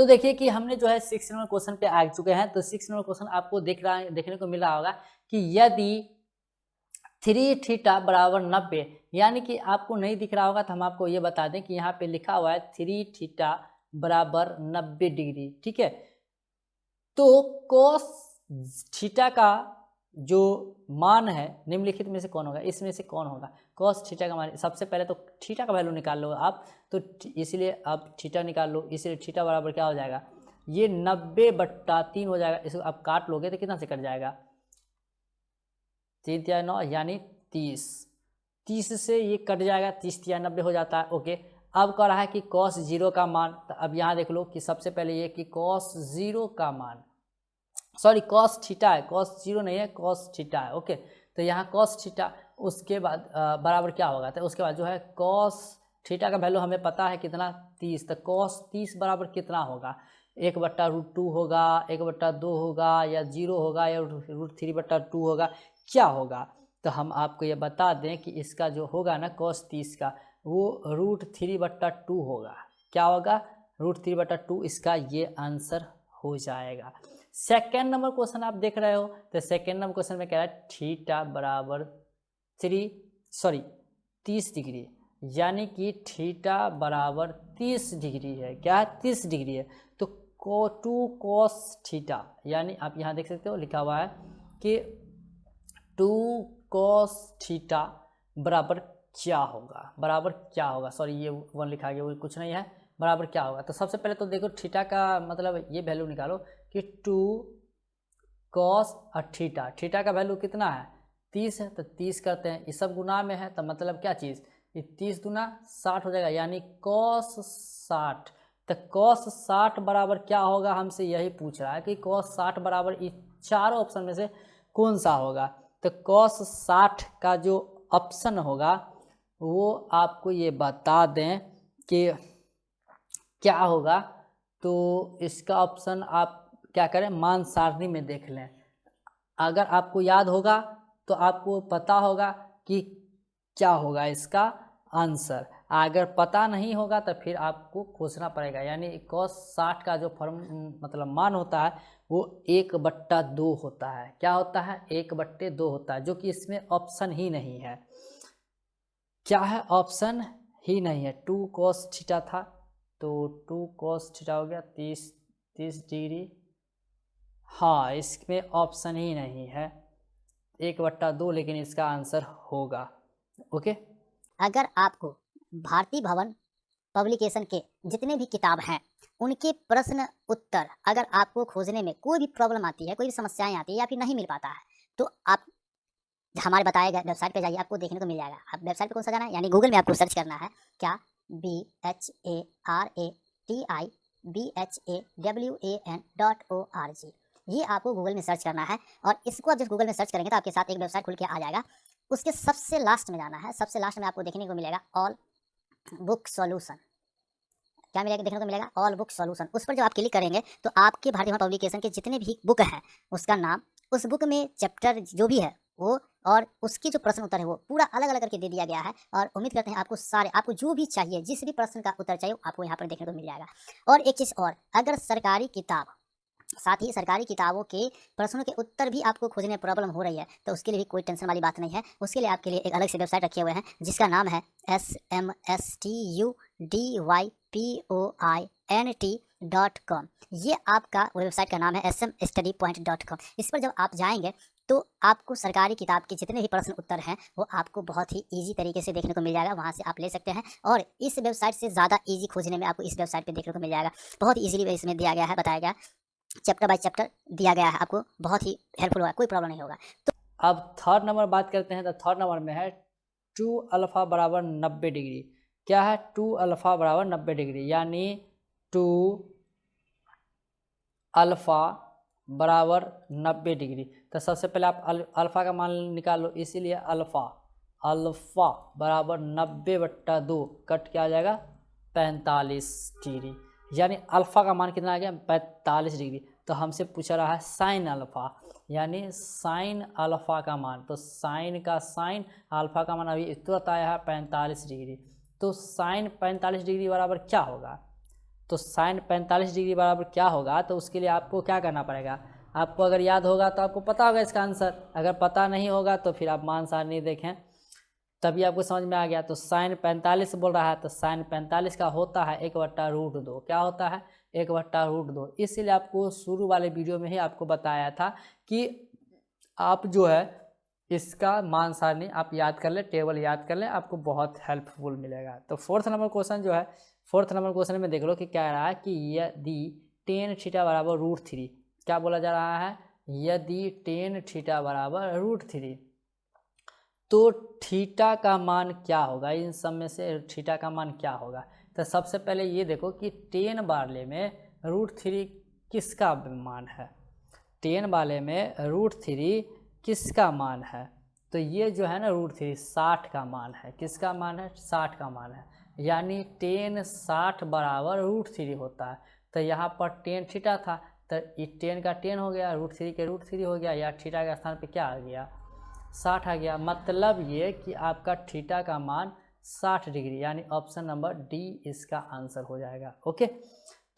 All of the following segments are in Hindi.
तो देखिए कि हमने जो है 6 नंबर क्वेश्चन पे आ चुके हैं। तो 6 नंबर क्वेश्चन आपको देखने को मिल रहा होगा कि यदि 3 थीटा बराबर 90, यानी कि आपको नहीं दिख रहा होगा तो हम आपको ये बता दें कि यहाँ पे लिखा हुआ है 3 थीटा बराबर 90 डिग्री, ठीक है। तो cos थीटा का जो मान है निम्नलिखित में से कौन होगा, इसमें से कौन होगा। cos थीटा का मान, सबसे पहले तो थीटा का वैल्यू निकाल लो आप, तो इसलिए अब थीटा निकाल लो, इसलिए थीटा बराबर क्या हो जाएगा, ये 90/3 हो जाएगा। इसको आप काट लोगे तो कितना से कट जाएगा, 3 तिया 9 यानी 30, 30 से ये कट जाएगा, 30 तिया 90 हो जाता है। ओके, अब कह रहा है कि cos 0 का मान, तो अब यहाँ देख लो कि सबसे पहले ये कि cos 0 का मान, सॉरी cos थीटा है, cos 0 नहीं है, cos थीटा है। ओके, तो यहाँ cos थीटा, उसके बाद बराबर क्या होगा, तो उसके बाद जो है cos थीटा का वैल्यू हमें पता है कितना, 30, तो cos 30 बराबर कितना होगा, 1/√2 होगा, 1/2 होगा, या 0 होगा, या √3/2 होगा, क्या होगा। तो हम आपको ये बता दें कि इसका जो होगा ना cos 30 का, वो √3/2 होगा। क्या होगा, √3/2, इसका ये आंसर हो जाएगा। सेकेंड नंबर क्वेश्चन आप देख रहे हो, तो सेकेंड नंबर क्वेश्चन में क्या है, थीटा बराबर 30 डिग्री, यानी कि थीटा बराबर 30 डिग्री है। क्या है, 30 डिग्री है। तो 2 cos थीटा, यानी आप यहाँ देख सकते हो लिखा हुआ है कि 2 cos थीटा बराबर क्या होगा, बराबर क्या होगा, सॉरी ये 1 लिखा गया, वो कुछ नहीं है, बराबर क्या होगा। तो सबसे पहले तो देखो थीटा का मतलब ये वैल्यू निकालो कि 2 cos और थीटा का वैल्यू कितना है, 30 है, तो 30 करते हैं, ये सब गुना में है, तो मतलब क्या चीज़, ये 30 दूना 60 हो जाएगा, यानी cos 60। तो cos 60 बराबर क्या होगा, हमसे यही पूछ रहा है कि cos 60 बराबर इस चारों ऑप्शन में से कौन सा होगा। तो cos 60 का जो ऑप्शन होगा वो आपको ये बता दें कि क्या होगा। तो इसका ऑप्शन आप क्या करें, मान सारणी में देख लें, अगर आपको याद होगा तो आपको पता होगा कि क्या होगा इसका आंसर, अगर पता नहीं होगा तो फिर आपको खोजना पड़ेगा। यानी cos 60 का जो मतलब मान होता है वो 1/2 होता है। क्या होता है, 1/2 होता है, जो कि इसमें ऑप्शन ही नहीं है। क्या है, ऑप्शन ही नहीं है। 2 cos थीटा था, तो 2 cos थीटा हो गया 30 डिग्री, हाँ इसमें ऑप्शन ही नहीं है, 1/2, लेकिन इसका आंसर होगा। ओके, अगर आपको भारती भवन पब्लिकेशन के जितने भी किताब हैं उनके प्रश्न उत्तर अगर आपको खोजने में कोई भी प्रॉब्लम आती है, कोई भी समस्याएं आती है या फिर नहीं मिल पाता है, तो आप हमारे बताए गए वेबसाइट पे जाइए, आपको देखने को मिल जाएगा। आप वेबसाइट पे कौन सा जाना है, यानी गूगल में आपको सर्च करना है क्या, BHARATIBHAWAN.org, ये आपको गूगल में सर्च करना है। और इसको आप जब गूगल में सर्च करेंगे तो आपके साथ एक वेबसाइट खुल के आ जाएगा। उसके सबसे लास्ट में जाना है, सबसे लास्ट में आपको देखने को मिलेगा ऑल बुक सॉल्यूशन। क्या मिलेगा, देखने को मिलेगा ऑल बुक सॉल्यूशन। उस पर जब आप क्लिक करेंगे तो आपके भारतीय भवन पब्लिकेशन के जितने भी बुक हैं उसका नाम, उस बुक में चैप्टर जो भी है वो, और उसकी जो प्रश्न उत्तर है वो पूरा अलग अलग करके दे दिया गया है। और उम्मीद करते हैं आपको आपको जो भी चाहिए, जिस भी प्रश्न का उत्तर चाहिए आपको यहाँ पर देखने को मिल जाएगा। और एक चीज़ और, अगर सरकारी किताब, साथ ही सरकारी किताबों के प्रश्नों के उत्तर भी आपको खोजने में प्रॉब्लम हो रही है, तो उसके लिए भी कोई टेंशन वाली बात नहीं है। उसके लिए आपके लिए एक अलग से वेबसाइट रखे हुए हैं जिसका नाम है smstudypoint.com। ये आपका वेबसाइट का नाम है smstudypoint.com। इस पर जब आप जाएंगे तो आपको सरकारी किताब के जितने भी प्रश्न उत्तर हैं वो आपको बहुत ही ईजी तरीके से देखने को मिल जाएगा, वहाँ से आप ले सकते हैं। और इस वेबसाइट से ज़्यादा ईजी खोजने में आपको इस वेबसाइट पर देखने को मिल जाएगा। बहुत ईजिली इसमें दिया गया है, बताया गया, चैप्टर बाय चैप्टर दिया गया है, आपको बहुत ही हेल्पफुल होगा, कोई प्रॉब्लम नहीं होगा। तो अब थर्ड नंबर बात करते हैं। तो थर्ड नंबर में है 2 अल्फा बराबर 90 डिग्री। क्या है, 2 अल्फा बराबर 90 डिग्री, यानी 2 अल्फा बराबर 90 डिग्री। तो सबसे पहले आप अल्फा का मान निकाल लो, इसीलिए अल्फा बराबर 90/2 कट क्या आ जाएगा, 45 डिग्री, यानी अल्फा का मान कितना आ गया, 45 डिग्री। तो हमसे पूछ रहा है साइन अल्फा, यानी साइन अल्फा का मान, तो साइन का साइन अल्फा का मान अभी तुरंत आया है 45 डिग्री। तो साइन 45 डिग्री बराबर क्या होगा, तो साइन 45 डिग्री बराबर क्या होगा, तो उसके लिए आपको क्या करना पड़ेगा, आपको अगर याद होगा तो आपको पता होगा इसका आंसर, अगर पता नहीं होगा तो फिर आप मान सारणी देखें तभी आपको समझ में आ गया। तो साइन 45 बोल रहा है, तो साइन 45 का होता है 1/√2। क्या होता है, 1/√2। इसीलिए आपको शुरू वाले वीडियो में ही आपको बताया था कि आप जो है इसका मान सारणी आप याद कर लें, टेबल याद कर लें, आपको बहुत हेल्पफुल मिलेगा। तो फोर्थ नंबर क्वेश्चन जो है, फोर्थ नंबर क्वेश्चन में देख लो कि क्या कह रहा है कि यदि tan थीटा बराबर √3, क्या बोला जा रहा है, यदि tan थीटा बराबर √3 तो थीटा का मान क्या होगा, इन सब में से थीटा का मान क्या होगा। तो सबसे पहले ये देखो कि tan वाले में √3 किसका मान है, tan वाले में √3 किसका मान है, तो ये जो है ना √3 60 का मान है, किसका मान है, 60 का मान है, यानी tan 60 बराबर √3 होता है। तो यहाँ पर tan थीटा था, तो ये tan का tan हो गया, √3 के √3 हो गया, या थीटा के स्थान पे क्या आ गया, 60 आ गया। मतलब ये कि आपका थीटा का मान 60 डिग्री, यानी ऑप्शन नंबर डी इसका आंसर हो जाएगा। ओके,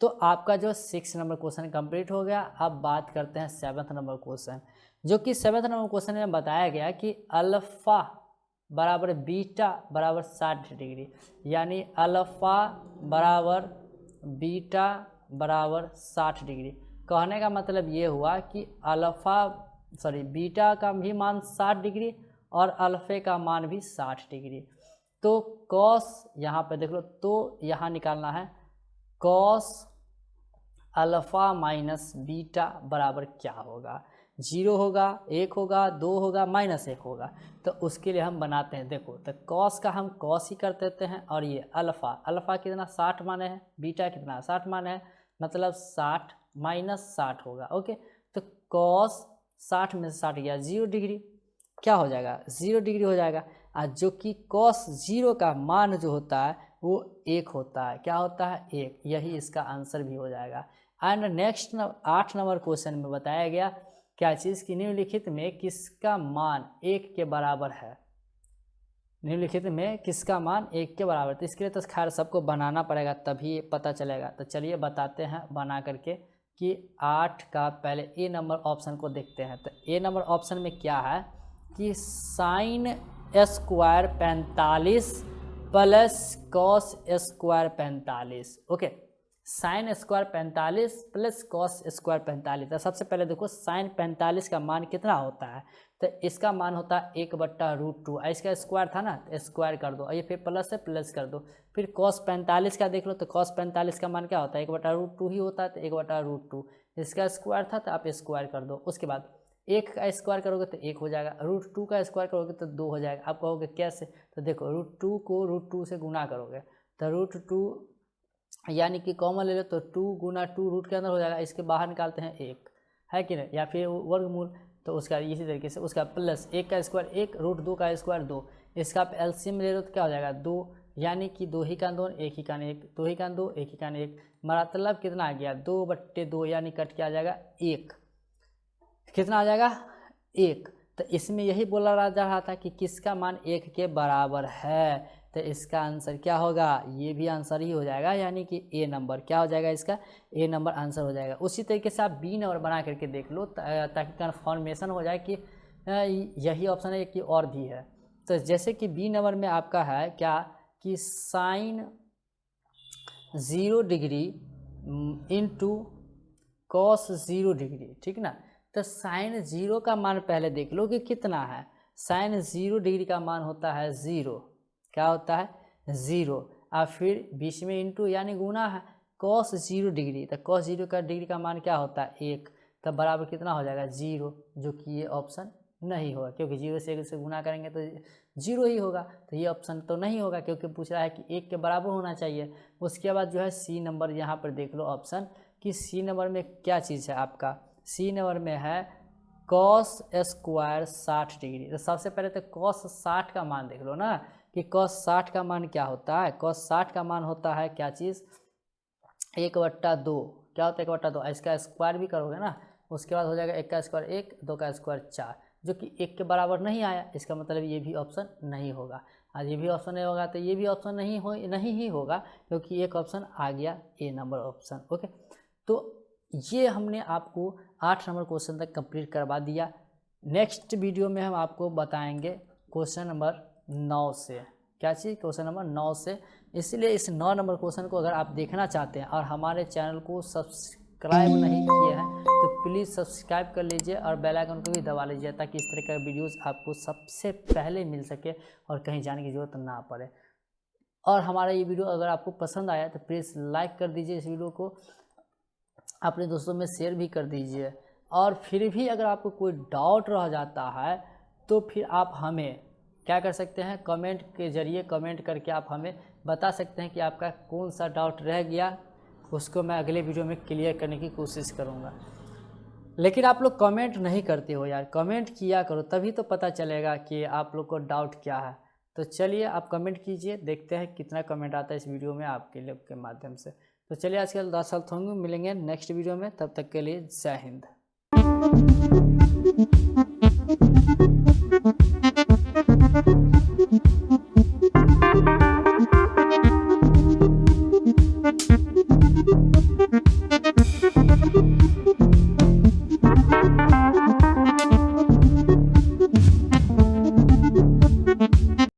तो आपका जो 6 नंबर क्वेश्चन कंप्लीट हो गया। अब बात करते हैं 7th नंबर क्वेश्चन, जो कि 7th नंबर क्वेश्चन में बताया गया कि अल्फा बराबर बीटा बराबर 60 डिग्री, यानी अल्फा बराबर बीटा बराबर 60 डिग्री। कहने का मतलब ये हुआ कि बीटा का भी मान 60 डिग्री और अल्फे का मान भी 60 डिग्री। तो कॉस यहाँ पे देख लो, तो यहाँ निकालना है कॉस अल्फा माइनस बीटा बराबर क्या होगा, 0 होगा, 1 होगा, 2 होगा, -1 होगा। तो उसके लिए हम बनाते हैं, देखो तो कॉस का हम कॉस ही कर देते हैं, और ये अल्फा कितना 60 माने है, बीटा कितना 60 माने है, मतलब 60 - 60 होगा। ओके, तो कॉस 60 में से 60 गया 0 डिग्री, क्या हो जाएगा 0 डिग्री हो जाएगा। जो कि कॉस 0 का मान जो होता है वो 1 होता है, क्या होता है 1, यही इसका आंसर भी हो जाएगा। एंड नेक्स्ट 8 नंबर क्वेश्चन में बताया गया क्या चीज़ की निम्नलिखित में किसका मान 1 के बराबर है, निम्नलिखित में किसका मान 1 के बराबर। तो इसके लिए तो खैर सबको बनाना पड़ेगा तभी पता चलेगा। तो चलिए बताते हैं बना करके कि 8 का पहले ए नंबर ऑप्शन को देखते हैं। तो ए नंबर ऑप्शन में क्या है कि sine square 45 plus cos square 45। Okay, sine square 45 plus cos square 45। तो सबसे पहले देखो साइन 45 का मान कितना होता है, तो इसका मान होता है 1/√2। इसका स्क्वायर था ना, तो स्क्वायर कर दो, ये फिर प्लस से प्लस कर दो। फिर कॉस 45 का देख लो, तो कॉस 45 का मान क्या होता है 1/√2 ही होता है, तो 1/√2 इसका स्क्वायर था तो आप स्क्वायर कर दो। उसके बाद 1 का स्क्वायर करोगे तो 1 हो जाएगा, √2 का स्क्वायर करोगे तो 2 हो जाएगा। आप कहोगे कैसे, तो देखो √2 को √2 से गुना करोगे तो √2 यानी कि कॉमन ले लो तो 2 गुना 2 रूट के अंदर हो जाएगा, इसके बाहर निकालते हैं 1, है कि नहीं, या फिर वर्गमूल। तो उसका इसी तरीके से उसका प्लस 1 का स्क्वायर 1, √2 का स्क्वायर 2, इसका आप एलसीएम ले लो तो क्या हो जाएगा 2, यानी कि 2 ही कान 2 1 ही कान 1, 2 ही कान 2 1 ही कान 1, मतलब कितना आ गया 2/2, यानी कट के आ जाएगा 1, कितना आ जाएगा 1। तो इसमें यही बोला जा रहा था कि किसका मान 1 के बराबर है, तो इसका आंसर क्या होगा, ये भी आंसर ही हो जाएगा, यानी कि ए नंबर क्या हो जाएगा, इसका ए नंबर आंसर हो जाएगा। उसी तरीके से आप बी नंबर बना करके देख लो ताकि कन्फर्मेशन हो जाए कि यही ऑप्शन है कि और भी है। तो जैसे कि बी नंबर में आपका है क्या कि sine 0 degree into cos 0 degree, ठीक ना। तो साइन 0 का मान पहले देख लो कि कितना है, साइन 0 डिग्री का मान होता है 0, क्या होता है 0, और फिर बीच में इंटू यानी गुना है कॉस 0 डिग्री, तो कॉस 0 का डिग्री का मान क्या होता है 1, तब बराबर कितना हो जाएगा 0, जो कि ये ऑप्शन नहीं होगा, क्योंकि 0 से 1 से गुना करेंगे तो 0 ही होगा, तो ये ऑप्शन तो नहीं होगा क्योंकि पूछ रहा है कि 1 के बराबर होना चाहिए। उसके बाद जो है सी नंबर, यहाँ पर देख लो ऑप्शन कि सी नंबर में क्या चीज़ है आपका, सी नंबर में है कॉस स्क्वायर 60 डिग्री। तो सबसे पहले तो कॉस 60 का मान देख लो ना कि कॉस 60 का मान क्या होता है, कॉस 60 का मान होता है क्या चीज़ 1/2, क्या होता है 1/2, इसका स्क्वायर भी करोगे ना, उसके बाद हो जाएगा 1 का स्क्वायर 1, 2 का स्क्वायर 4, जो कि 1 के बराबर नहीं आया, इसका मतलब ये भी ऑप्शन नहीं होगा। आज ये भी ऑप्शन नहीं होगा तो ये भी ऑप्शन नहीं ही होगा, क्योंकि एक ऑप्शन आ गया ए नंबर ऑप्शन। ओके, तो ये हमने आपको 8 नंबर क्वेश्चन तक कंप्लीट करवा दिया। नेक्स्ट वीडियो में हम आपको बताएंगे क्वेश्चन नंबर 9 से, क्या चीज़, क्वेश्चन नंबर 9 से। इसलिए इस 9 नंबर क्वेश्चन को अगर आप देखना चाहते हैं और हमारे चैनल को सब्सक्राइब नहीं किए हैं तो प्लीज़ सब्सक्राइब कर लीजिए और बेल आइकन को भी दबा लीजिए, ताकि इस तरह का वीडियोस आपको सबसे पहले मिल सके और कहीं जाने की ज़रूरत ना पड़े। और हमारा ये वीडियो अगर आपको पसंद आया तो प्लीज़ लाइक कर दीजिए, इस वीडियो को अपने दोस्तों में शेयर भी कर दीजिए। और फिर भी अगर आपको कोई डाउट रह जाता है तो फिर आप हमें क्या कर सकते हैं, कमेंट के ज़रिए कमेंट करके आप हमें बता सकते हैं कि आपका कौन सा डाउट रह गया, उसको मैं अगले वीडियो में क्लियर करने की कोशिश करूँगा। लेकिन आप लोग कमेंट नहीं करते हो यार, कमेंट किया करो, तभी तो पता चलेगा कि आप लोग को डाउट क्या है। तो चलिए आप कमेंट कीजिए, देखते हैं कितना कमेंट आता है इस वीडियो में आपके लोग के माध्यम से। तो चलिए आज के 10 साल होंगे, मिलेंगे नेक्स्ट वीडियो में, तब तक के लिए जय हिंद।